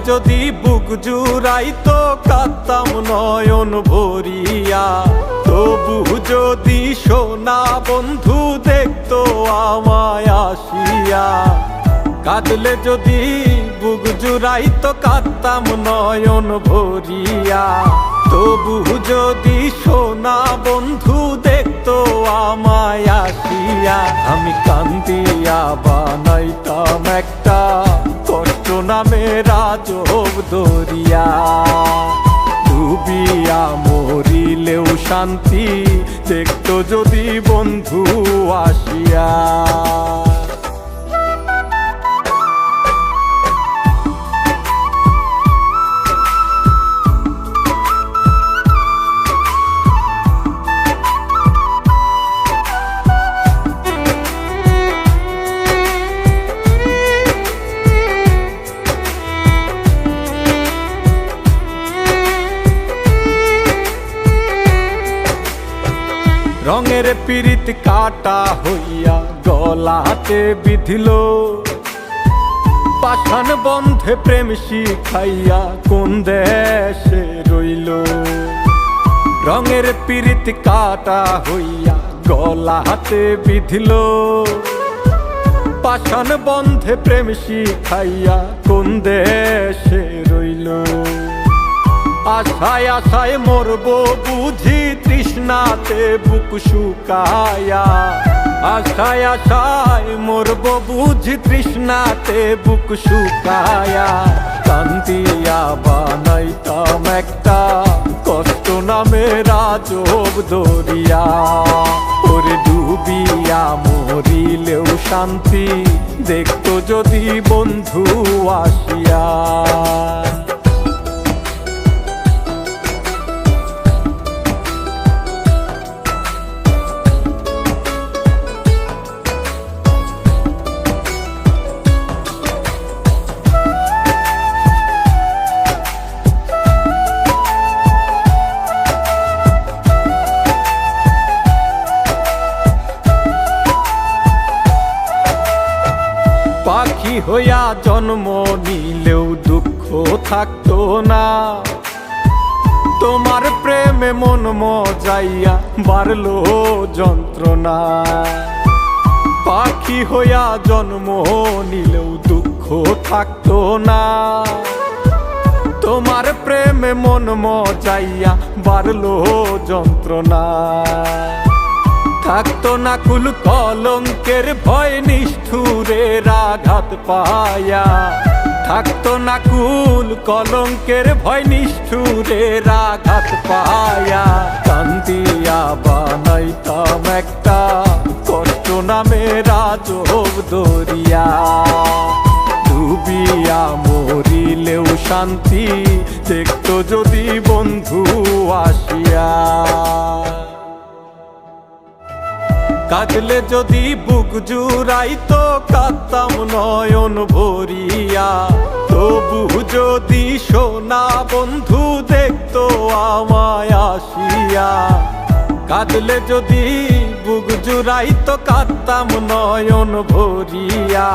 যদি বুক জুড়াইতো কাঁদতাম নয়ন ভরিয়া, তবু যদি সোনা বন্ধু দেখতো আমায় আসিয়া। কাঁদলে যদি বুক জুড়াইতো কাঁদতাম নয়ন ভরিয়া, তবু যদি সোনা বন্ধু দেখতো আমায় আসিয়া। আমি কান্দিয়া বানাইতাম একটা কষ্ট নামের আজব দরিয়া, ডুবিয়া মরিলেও শান্তি দেখতো যদি বন্ধু আসিয়া। রঙের পিরিত কাটা হইয়া গলাতে বিধিল, পাষাণ বন্ধে প্রেম শিখাইয়া কোন দেশে রইল। রঙের পিরিত কাটা হইয়া গলাতে বিধিল, পাষাণ বন্ধে প্রেম শিখাইয়া কোন দেশে রইল। আশায় আশায় মরবো বুঝি তৃষ্ণাতে বুক শুকায়া, আশায় আশায় মরবো বুঝি তৃষ্ণাতে বুক শুকায়া। কান্দিয়া বানাইতাম একটা কষ্ট নামের আজব দরিয়া, ওরে ডুবিয়া মরিলেও শান্তি দেখতো যদি বন্ধু আসিয়া। পাখি হইয়া জন্ম নিলেও দুঃখ থাকতো না, তোমার প্রেমে মন মজাইয়া বাড়লো যন্ত্রণা। পাখি হইয়া জন্ম নিলেও দুঃখ থাকতো না, তোমার প্রেমে মন মজাইয়া বাড়লো যন্ত্রণা। থাকতো না কুল কলঙ্কের ভয় নিষ্ঠুরের আঘাত পায়া, থাকতো না কুল কলঙ্কের ভয় নিষ্ঠুরের আঘাত পায়া। কান্দিয়া বানাইতাম একটা কষ্ট নামের আজব দরিয়া, ডুবিয়া মরিলেও শান্তি দেখতো যদি বন্ধু আসিয়া। কাঁদলে যদি বুক জুড়াইতো কাঁদতাম নয়ন ভরিয়া, তবু যদি সোনা বন্ধু দেখতো আমায় আসিয়া। কাঁদলে যদি বুক জুড়াইতো কাঁদতাম নয়ন ভরিয়া,